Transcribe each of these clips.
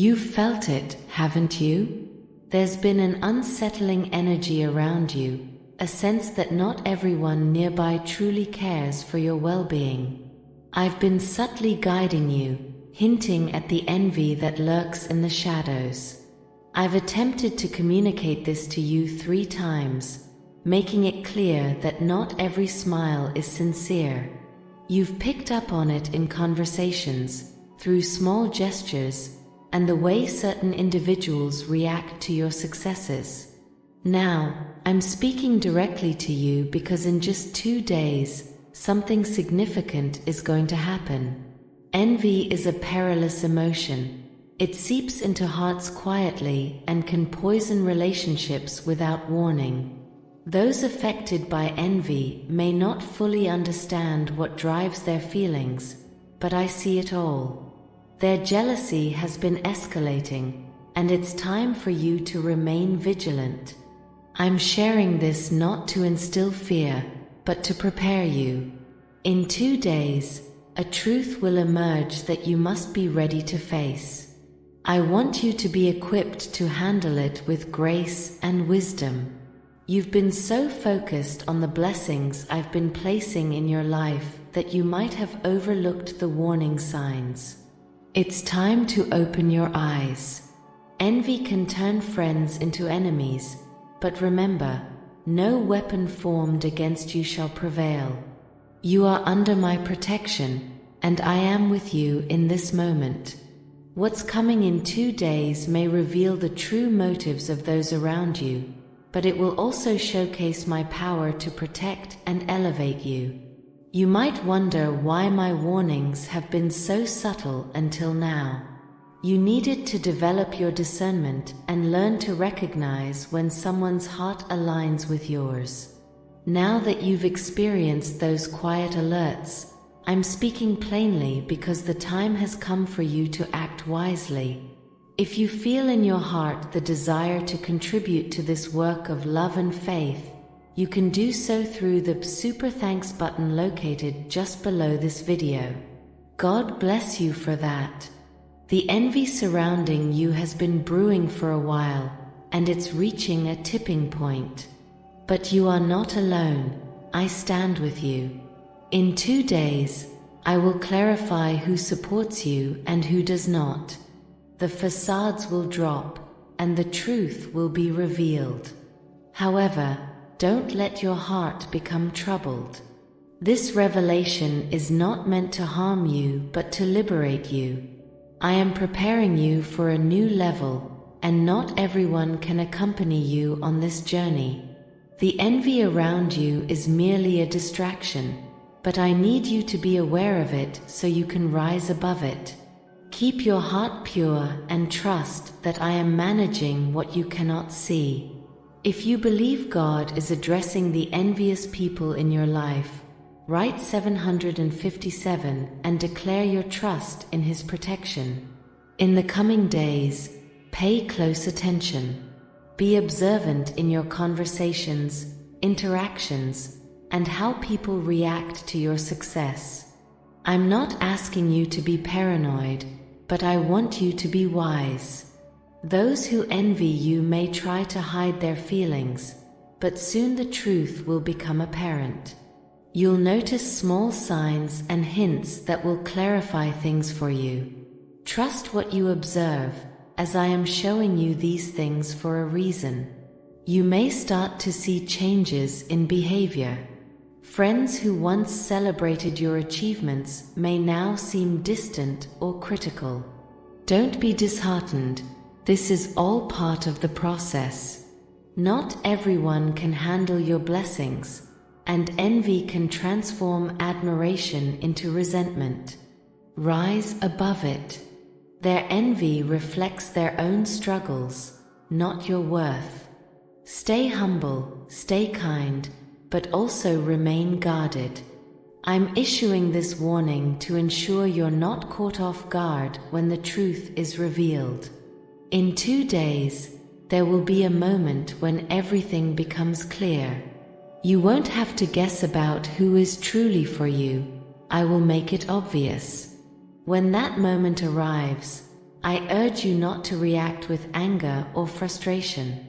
You've felt it, haven't you? There's been an unsettling energy around you, a sense that not everyone nearby truly cares for your well-being. I've been subtly guiding you, hinting at the envy that lurks in the shadows. I've attempted to communicate this to you 3 times, making it clear that not every smile is sincere. You've picked up on it in conversations, through small gestures, and the way certain individuals react to your successes. Now, I'm speaking directly to you because in just 2 days, something significant is going to happen. Envy is a perilous emotion. It seeps into hearts quietly and can poison relationships without warning. Those affected by envy may not fully understand what drives their feelings, but I see it all. Their jealousy has been escalating, and it's time for you to remain vigilant. I'm sharing this not to instill fear, but to prepare you. In 2 days, a truth will emerge that you must be ready to face. I want you to be equipped to handle it with grace and wisdom. You've been so focused on the blessings I've been placing in your life that you might have overlooked the warning signs. It's time to open your eyes. Envy can turn friends into enemies, but remember, no weapon formed against you shall prevail. You are under my protection, and I am with you in this moment. What's coming in 2 days may reveal the true motives of those around you, but it will also showcase my power to protect and elevate you. You might wonder why my warnings have been so subtle until now. You needed to develop your discernment and learn to recognize when someone's heart aligns with yours. Now that you've experienced those quiet alerts, I'm speaking plainly because the time has come for you to act wisely. If you feel in your heart the desire to contribute to this work of love and faith, you can do so through the Super Thanks button located just below this video. God bless you for that. The envy surrounding you has been brewing for a while, and it's reaching a tipping point. But you are not alone. I stand with you. In 2 days, I will clarify who supports you and who does not. The facades will drop, and the truth will be revealed. However, don't let your heart become troubled. This revelation is not meant to harm you, but to liberate you. I am preparing you for a new level, and not everyone can accompany you on this journey. The envy around you is merely a distraction, but I need you to be aware of it so you can rise above it. Keep your heart pure and trust that I am managing what you cannot see. If you believe God is addressing the envious people in your life, write 757 and declare your trust in His protection. In the coming days, pay close attention. Be observant in your conversations, interactions, and how people react to your success. I'm not asking you to be paranoid, but I want you to be wise. Those who envy you may try to hide their feelings, but soon the truth will become apparent. You'll notice small signs and hints that will clarify things for you. Trust what you observe, as I am showing you these things for a reason. You may start to see changes in behavior. Friends who once celebrated your achievements may now seem distant or critical. Don't be disheartened. This is all part of the process. Not everyone can handle your blessings, and envy can transform admiration into resentment. Rise above it. Their envy reflects their own struggles, not your worth. Stay humble, stay kind, but also remain guarded. I'm issuing this warning to ensure you're not caught off guard when the truth is revealed. In 2 days, there will be a moment when everything becomes clear. You won't have to guess about who is truly for you. I will make it obvious. When that moment arrives, I urge you not to react with anger or frustration.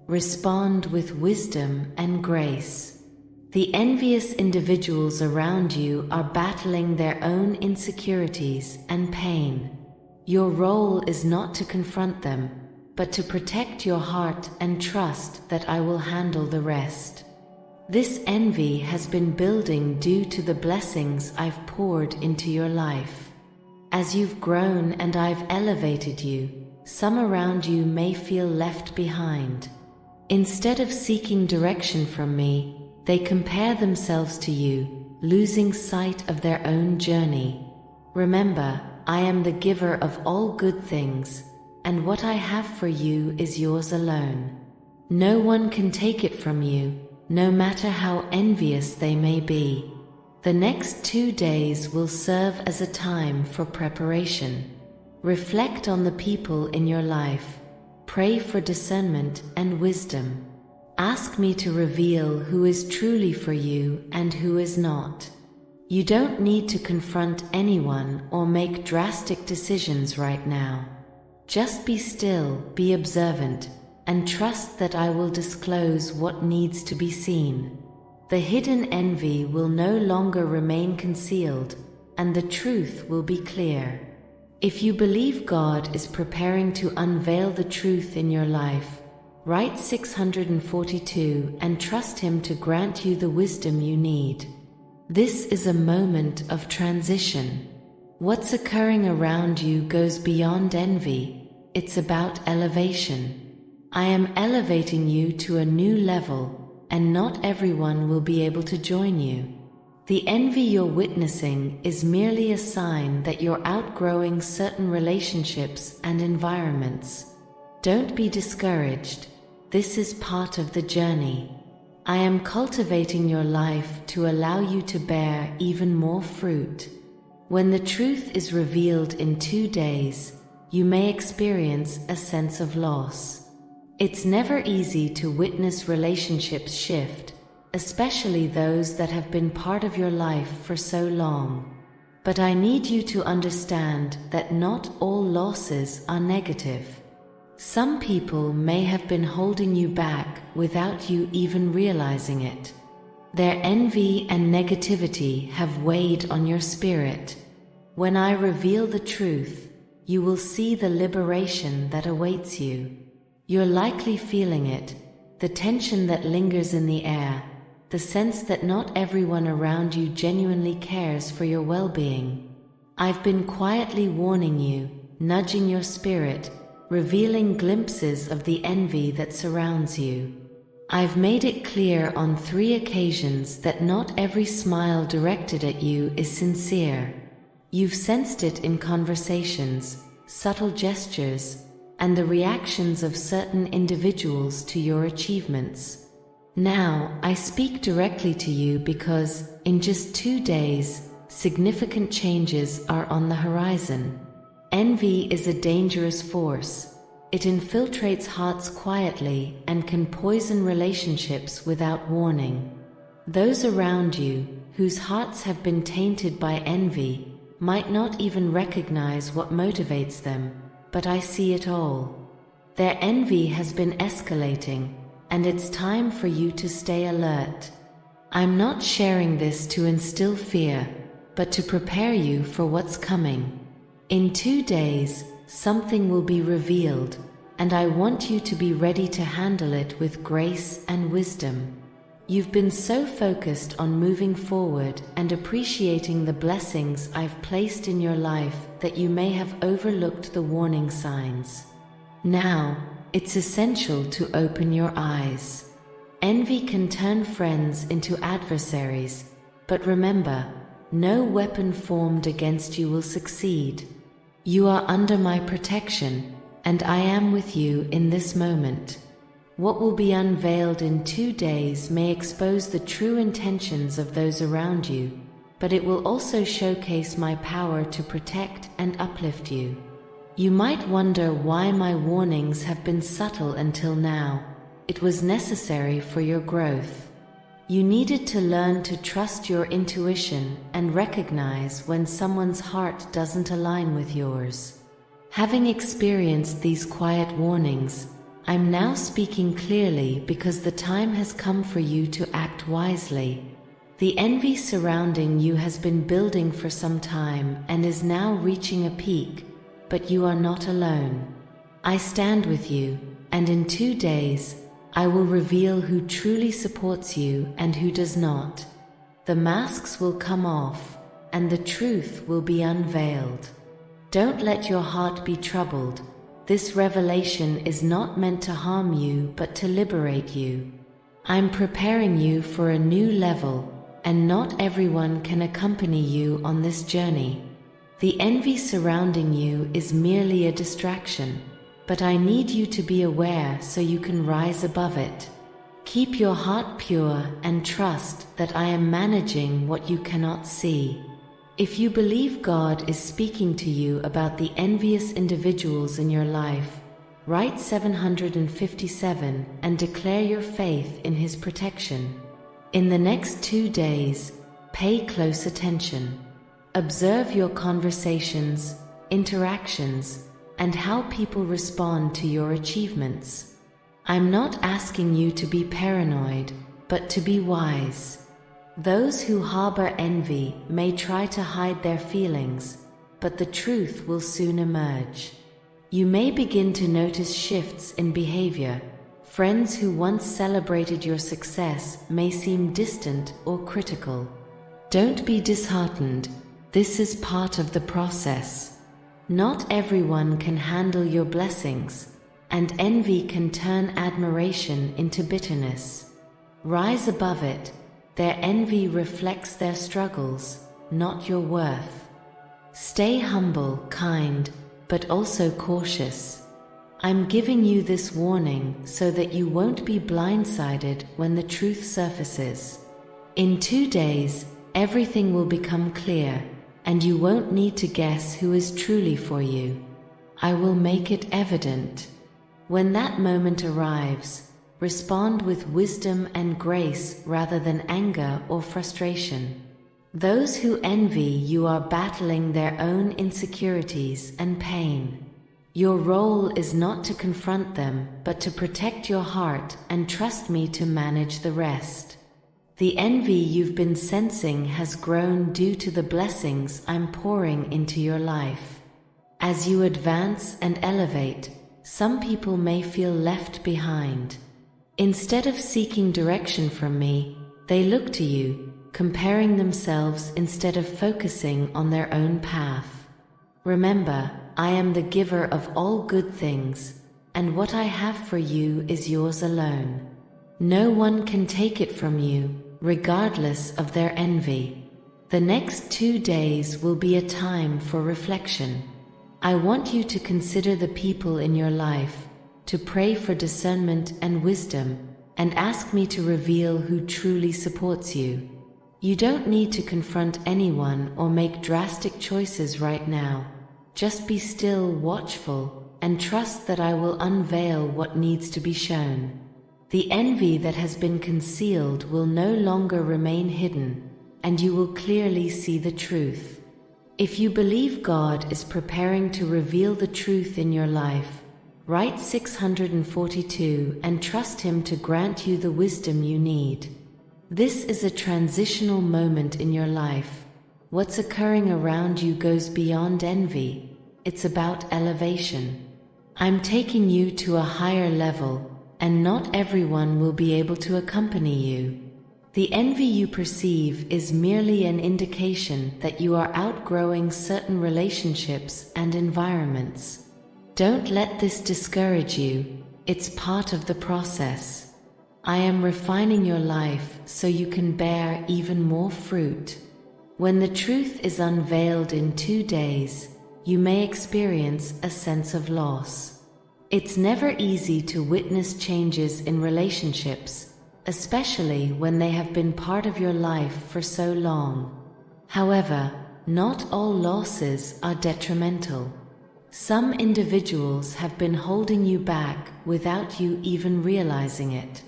Respond with wisdom and grace. The envious individuals around you are battling their own insecurities and pain. Your role is not to confront them, but to protect your heart and trust that I will handle the rest. This envy has been building due to the blessings I've poured into your life. As you've grown and I've elevated you, some around you may feel left behind. Instead of seeking direction from me, they compare themselves to you, losing sight of their own journey. Remember, I am the giver of all good things, and what I have for you is yours alone. No one can take it from you, no matter how envious they may be. The next 2 days will serve as a time for preparation. Reflect on the people in your life. Pray for discernment and wisdom. Ask me to reveal who is truly for you and who is not. You don't need to confront anyone or make drastic decisions right now. Just be still, be observant, and trust that I will disclose what needs to be seen. The hidden envy will no longer remain concealed, and the truth will be clear. If you believe God is preparing to unveil the truth in your life, write 642 and trust Him to grant you the wisdom you need. This is a moment of transition. What's occurring around you goes beyond envy. It's about elevation. I am elevating you to a new level, and not everyone will be able to join you. The envy you're witnessing is merely a sign that you're outgrowing certain relationships and environments. Don't be discouraged. This is part of the journey. I am cultivating your life to allow you to bear even more fruit. When the truth is revealed in 2 days, you may experience a sense of loss. It's never easy to witness relationships shift, especially those that have been part of your life for so long. But I need you to understand that not all losses are negative. Some people may have been holding you back without you even realizing it. Their envy and negativity have weighed on your spirit. When I reveal the truth, you will see the liberation that awaits you. You're likely feeling it, the tension that lingers in the air, the sense that not everyone around you genuinely cares for your well-being. I've been quietly warning you, nudging your spirit, revealing glimpses of the envy that surrounds you. I've made it clear on 3 occasions that not every smile directed at you is sincere. You've sensed it in conversations, subtle gestures, and the reactions of certain individuals to your achievements. Now, I speak directly to you because, in just 2 days, significant changes are on the horizon. Envy is a dangerous force. It infiltrates hearts quietly and can poison relationships without warning. Those around you, whose hearts have been tainted by envy, might not even recognize what motivates them, but I see it all. Their envy has been escalating, and it's time for you to stay alert. I'm not sharing this to instill fear, but to prepare you for what's coming. In 2 days, something will be revealed, and I want you to be ready to handle it with grace and wisdom. You've been so focused on moving forward and appreciating the blessings I've placed in your life that you may have overlooked the warning signs. Now, it's essential to open your eyes. Envy can turn friends into adversaries, but remember, no weapon formed against you will succeed. You are under my protection, and I am with you in this moment. What will be unveiled in 2 days may expose the true intentions of those around you, but it will also showcase my power to protect and uplift you. You might wonder why my warnings have been subtle until now. It was necessary for your growth. You needed to learn to trust your intuition and recognize when someone's heart doesn't align with yours. Having experienced these quiet warnings, I'm now speaking clearly because the time has come for you to act wisely. The envy surrounding you has been building for some time and is now reaching a peak, but you are not alone. I stand with you, and in 2 days, I will reveal who truly supports you and who does not. The masks will come off, and the truth will be unveiled. Don't let your heart be troubled. This revelation is not meant to harm you, but to liberate you. I'm preparing you for a new level, and not everyone can accompany you on this journey. The envy surrounding you is merely a distraction, but I need you to be aware so you can rise above it. Keep your heart pure and trust that I am managing what you cannot see. If you believe God is speaking to you about the envious individuals in your life, write 757 and declare your faith in His protection. In the next 2 days, pay close attention. Observe your conversations, interactions, and how people respond to your achievements. I'm not asking you to be paranoid, but to be wise. Those who harbor envy may try to hide their feelings, but the truth will soon emerge. You may begin to notice shifts in behavior. Friends who once celebrated your success may seem distant or critical. Don't be disheartened. This is part of the process. Not everyone can handle your blessings, and envy can turn admiration into bitterness. Rise above it. Their envy reflects their struggles, not your worth. Stay humble, kind, but also cautious. I'm giving you this warning so that you won't be blindsided when the truth surfaces. In 2 days, everything will become clear, and you won't need to guess who is truly for you. I will make it evident. When that moment arrives, respond with wisdom and grace rather than anger or frustration. Those who envy you are battling their own insecurities and pain. Your role is not to confront them, but to protect your heart and trust me to manage the rest. The envy you've been sensing has grown due to the blessings I'm pouring into your life. As you advance and elevate, some people may feel left behind. Instead of seeking direction from me, they look to you, comparing themselves instead of focusing on their own path. Remember, I am the giver of all good things, and what I have for you is yours alone. No one can take it from you, regardless of their envy. The next 2 days will be a time for reflection. I want you to consider the people in your life, to pray for discernment and wisdom, and ask me to reveal who truly supports you. You don't need to confront anyone or make drastic choices right now. Just be still, watchful, and trust that I will unveil what needs to be shown. The envy that has been concealed will no longer remain hidden, and you will clearly see the truth. If you believe God is preparing to reveal the truth in your life, write 642 and trust Him to grant you the wisdom you need. This is a transitional moment in your life. What's occurring around you goes beyond envy. It's about elevation. I'm taking you to a higher level, and not everyone will be able to accompany you. The envy you perceive is merely an indication that you are outgrowing certain relationships and environments. Don't let this discourage you. It's part of the process. I am refining your life so you can bear even more fruit. When the truth is unveiled in 2 days, you may experience a sense of loss. It's never easy to witness changes in relationships, especially when they have been part of your life for so long. However, not all losses are detrimental. Some individuals have been holding you back without you even realizing it.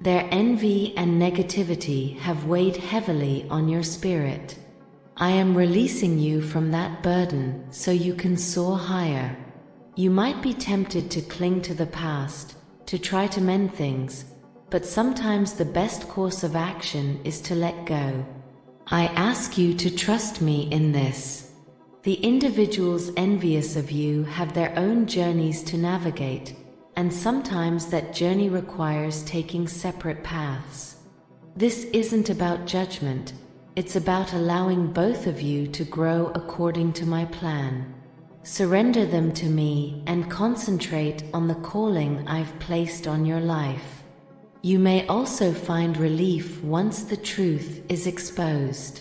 Their envy and negativity have weighed heavily on your spirit. I am releasing you from that burden so you can soar higher. You might be tempted to cling to the past, to try to mend things, but sometimes the best course of action is to let go. I ask you to trust me in this. The individuals envious of you have their own journeys to navigate, and sometimes that journey requires taking separate paths. This isn't about judgment, it's about allowing both of you to grow according to my plan. Surrender them to me and concentrate on the calling I've placed on your life. You may also find relief once the truth is exposed.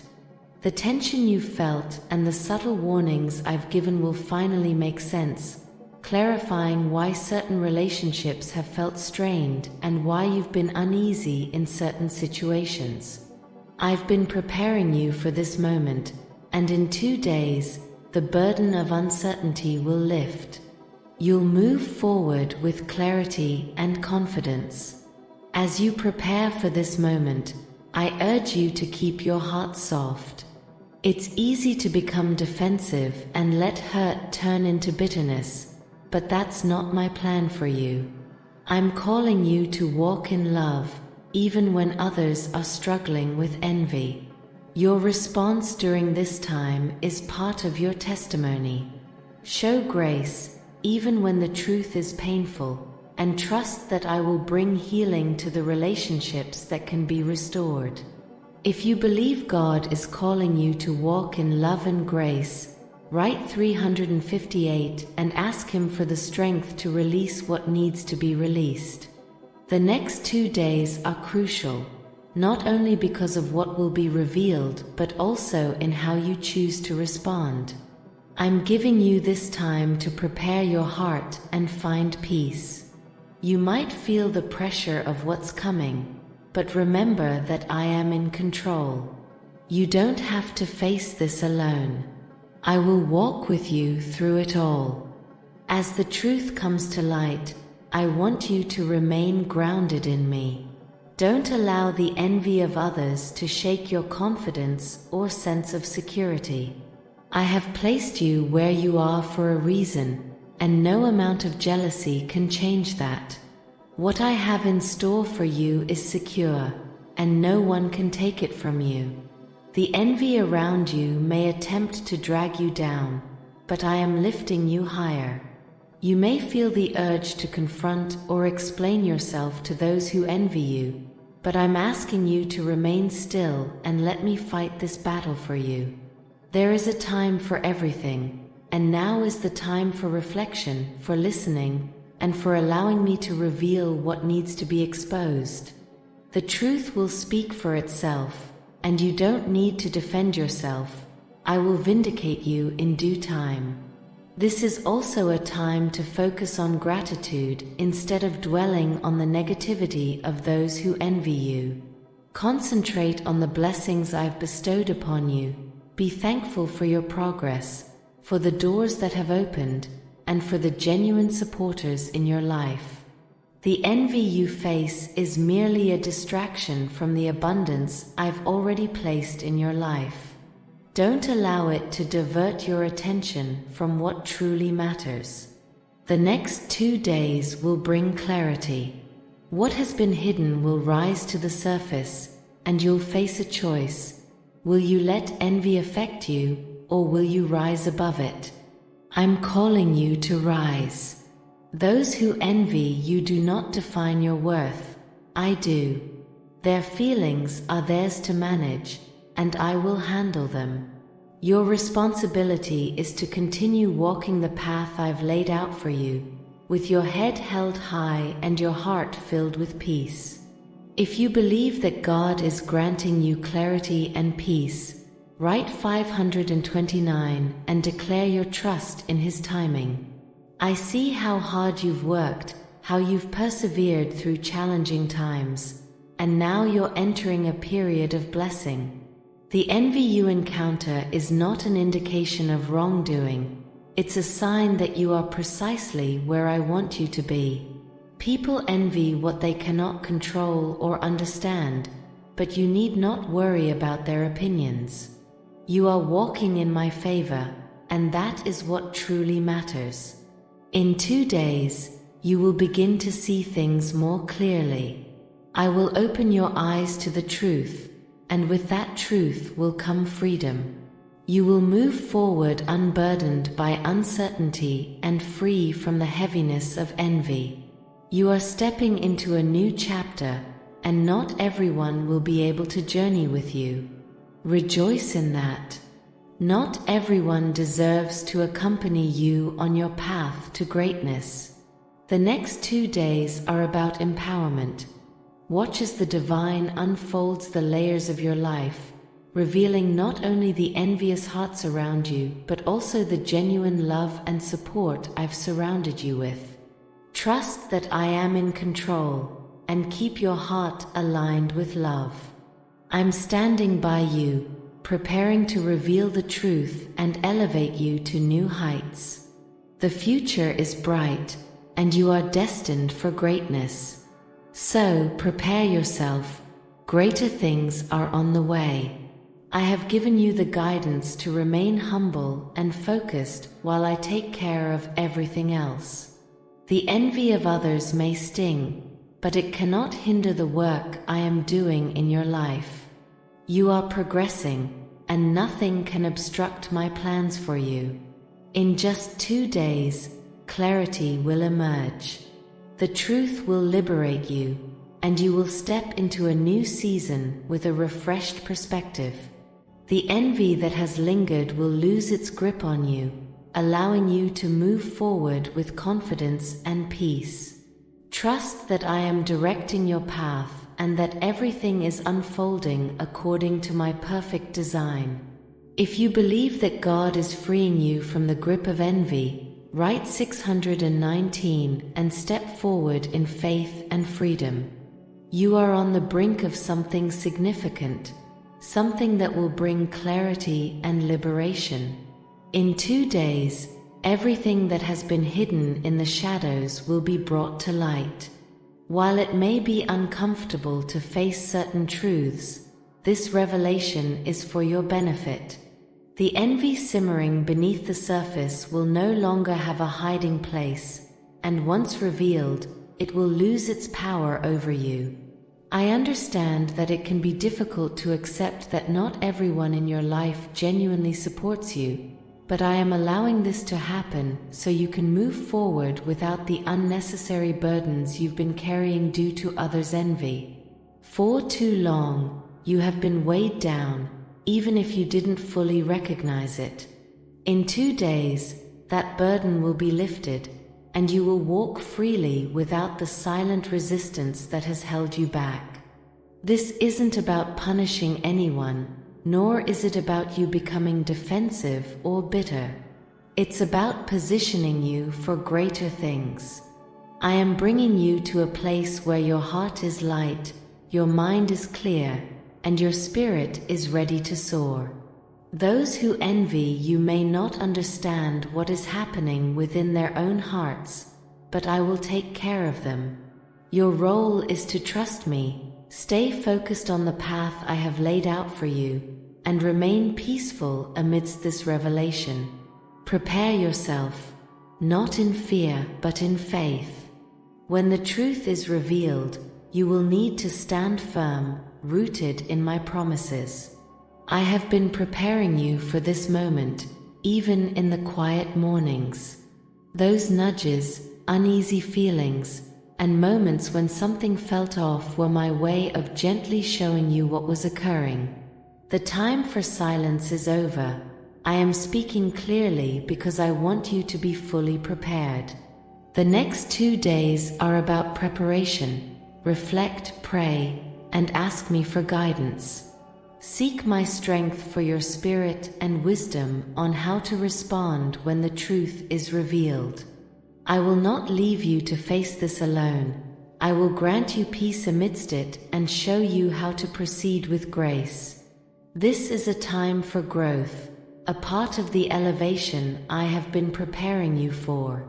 The tension you felt and the subtle warnings I've given will finally make sense, clarifying why certain relationships have felt strained and why you've been uneasy in certain situations. I've been preparing you for this moment, and in 2 days, the burden of uncertainty will lift. You'll move forward with clarity and confidence. As you prepare for this moment, I urge you to keep your heart soft. It's easy to become defensive and let hurt turn into bitterness, but that's not my plan for you. I'm calling you to walk in love, even when others are struggling with envy. Your response during this time is part of your testimony. Show grace, even when the truth is painful, and trust that I will bring healing to the relationships that can be restored. If you believe God is calling you to walk in love and grace, write 358 and ask Him for the strength to release what needs to be released. The next 2 days are crucial, not only because of what will be revealed, but also in how you choose to respond. I'm giving you this time to prepare your heart and find peace. You might feel the pressure of what's coming, but remember that I am in control. You don't have to face this alone. I will walk with you through it all. As the truth comes to light, I want you to remain grounded in me. Don't allow the envy of others to shake your confidence or sense of security. I have placed you where you are for a reason, and no amount of jealousy can change that. What I have in store for you is secure, and no one can take it from you. The envy around you may attempt to drag you down, but I am lifting you higher. You may feel the urge to confront or explain yourself to those who envy you, but I'm asking you to remain still and let me fight this battle for you. There is a time for everything, and now is the time for reflection, for listening, and for allowing me to reveal what needs to be exposed. The truth will speak for itself, and you don't need to defend yourself. I will vindicate you in due time. This is also a time to focus on gratitude instead of dwelling on the negativity of those who envy you. Concentrate on the blessings I've bestowed upon you. Be thankful for your progress, for the doors that have opened, and for the genuine supporters in your life. The envy you face is merely a distraction from the abundance I've already placed in your life. Don't allow it to divert your attention from what truly matters. The next 2 days will bring clarity. What has been hidden will rise to the surface, and you'll face a choice. Will you let envy affect you, or will you rise above it? I'm calling you to rise. Those who envy you do not define your worth. I do. Their feelings are theirs to manage, and I will handle them. Your responsibility is to continue walking the path I've laid out for you, with your head held high and your heart filled with peace. If you believe that God is granting you clarity and peace, write 529 and declare your trust in His timing. I see how hard you've worked, how you've persevered through challenging times, and now you're entering a period of blessing. The envy you encounter is not an indication of wrongdoing. It's a sign that you are precisely where I want you to be. People envy what they cannot control or understand, but you need not worry about their opinions. You are walking in my favor, and that is what truly matters. In 2 days, you will begin to see things more clearly. I will open your eyes to the truth, and with that truth will come freedom. You will move forward unburdened by uncertainty and free from the heaviness of envy. You are stepping into a new chapter, and not everyone will be able to journey with you. Rejoice in that. Not everyone deserves to accompany you on your path to greatness. The next 2 days are about empowerment. Watch as the divine unfolds the layers of your life, revealing not only the envious hearts around you, but also the genuine love and support I've surrounded you with. Trust that I am in control, and keep your heart aligned with love. I'm standing by you, preparing to reveal the truth and elevate you to new heights. The future is bright, and you are destined for greatness. So prepare yourself. Greater things are on the way. I have given you the guidance to remain humble and focused while I take care of everything else. The envy of others may sting, but it cannot hinder the work I am doing in your life. You are progressing, and nothing can obstruct my plans for you. In just 2 days, clarity will emerge. The truth will liberate you, and you will step into a new season with a refreshed perspective. The envy that has lingered will lose its grip on you, allowing you to move forward with confidence and peace. Trust that I am directing your path and that everything is unfolding according to my perfect design. If you believe that God is freeing you from the grip of envy, write 619 and step forward in faith and freedom. You are on the brink of something significant, something that will bring clarity and liberation. In 2 days, everything that has been hidden in the shadows will be brought to light. While it may be uncomfortable to face certain truths, this revelation is for your benefit. The envy simmering beneath the surface will no longer have a hiding place, and once revealed, it will lose its power over you. I understand that it can be difficult to accept that not everyone in your life genuinely supports you, but I am allowing this to happen so you can move forward without the unnecessary burdens you've been carrying due to others' envy. For too long, you have been weighed down, even if you didn't fully recognize it. In 2 days, that burden will be lifted, and you will walk freely without the silent resistance that has held you back. This isn't about punishing anyone, nor is it about you becoming defensive or bitter. It's about positioning you for greater things. I am bringing you to a place where your heart is light, your mind is clear, and your spirit is ready to soar. Those who envy you may not understand what is happening within their own hearts, but I will take care of them. Your role is to trust me, stay focused on the path I have laid out for you, and remain peaceful amidst this revelation. Prepare yourself, not in fear but in faith. When the truth is revealed, you will need to stand firm, rooted in my promises. I have been preparing you for this moment, even in the quiet mornings. Those nudges, uneasy feelings, and moments when something felt off were my way of gently showing you what was occurring. The time for silence is over. I am speaking clearly because I want you to be fully prepared. The next 2 days are about preparation. Reflect, pray, and ask me for guidance. Seek my strength for your spirit and wisdom on how to respond when the truth is revealed. I will not leave you to face this alone. I will grant you peace amidst it and show you how to proceed with grace. This is a time for growth, a part of the elevation I have been preparing you for.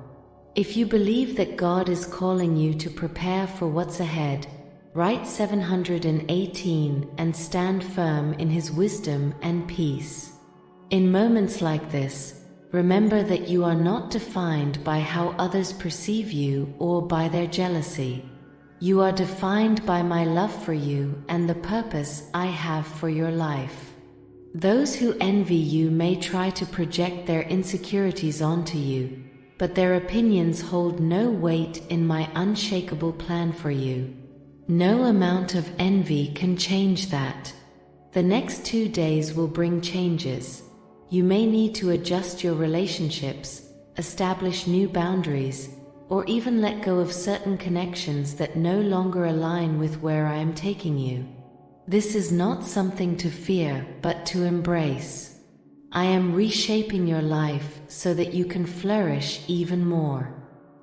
If you believe that God is calling you to prepare for what's ahead, write 718 and stand firm in His wisdom and peace. In moments like this, Remember that you are not defined by how others perceive you or by their jealousy. You are defined by my love for you and the purpose I have for your life. Those who envy you may try to project their insecurities onto you, but their opinions hold no weight in my unshakable plan for you. No amount of envy can change that. The next 2 days will bring changes. You may need to adjust your relationships, establish new boundaries, or even let go of certain connections that no longer align with where I am taking you. This is not something to fear, but to embrace. I am reshaping your life so that you can flourish even more.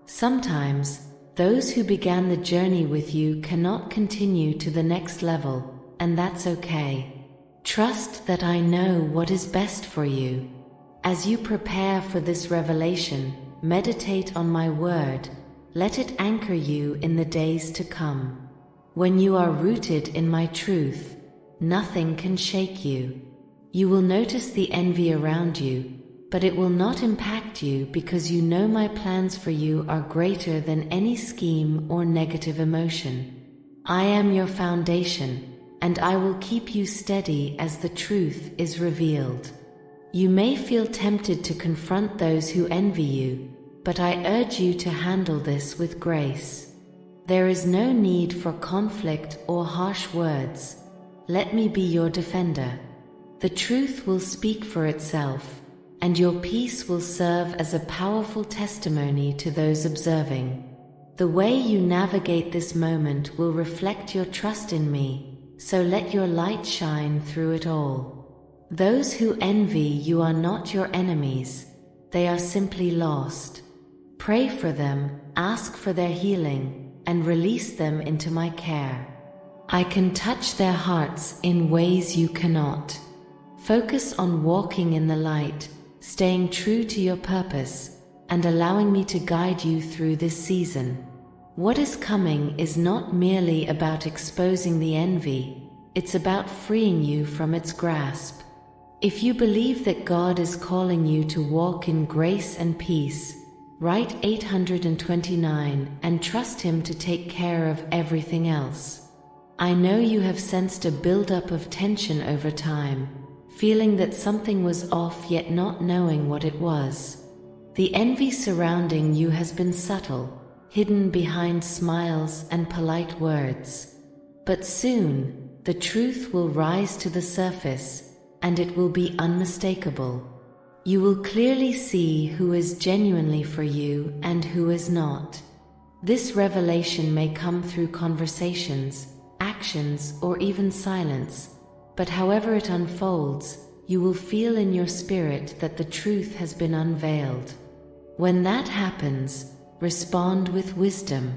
Sometimes, those who began the journey with you cannot continue to the next level, and that's okay. Trust that I know what is best for you. As you prepare for this revelation, meditate on my word. Let it anchor you in the days to come. When you are rooted in my truth, nothing can shake you. You will notice the envy around you, but it will not impact you because you know my plans for you are greater than any scheme or negative emotion. I am your foundation, and I will keep you steady as the truth is revealed. You may feel tempted to confront those who envy you, but I urge you to handle this with grace. There is no need for conflict or harsh words. Let me be your defender. The truth will speak for itself, and your peace will serve as a powerful testimony to those observing. The way you navigate this moment will reflect your trust in me, so let your light shine through it all. Those who envy you are not your enemies, they are simply lost. Pray for them, ask for their healing, and release them into my care. I can touch their hearts in ways you cannot. Focus on walking in the light, staying true to your purpose, and allowing me to guide you through this season. What is coming is not merely about exposing the envy, it's about freeing you from its grasp. If you believe that God is calling you to walk in grace and peace, write 829 and trust Him to take care of everything else. I know you have sensed a buildup of tension over time, feeling that something was off yet not knowing what it was. The envy surrounding you has been subtle, hidden behind smiles and polite words. But soon, the truth will rise to the surface, and it will be unmistakable. You will clearly see who is genuinely for you and who is not. This revelation may come through conversations, actions, or even silence, but however it unfolds, you will feel in your spirit that the truth has been unveiled. When that happens, respond with wisdom.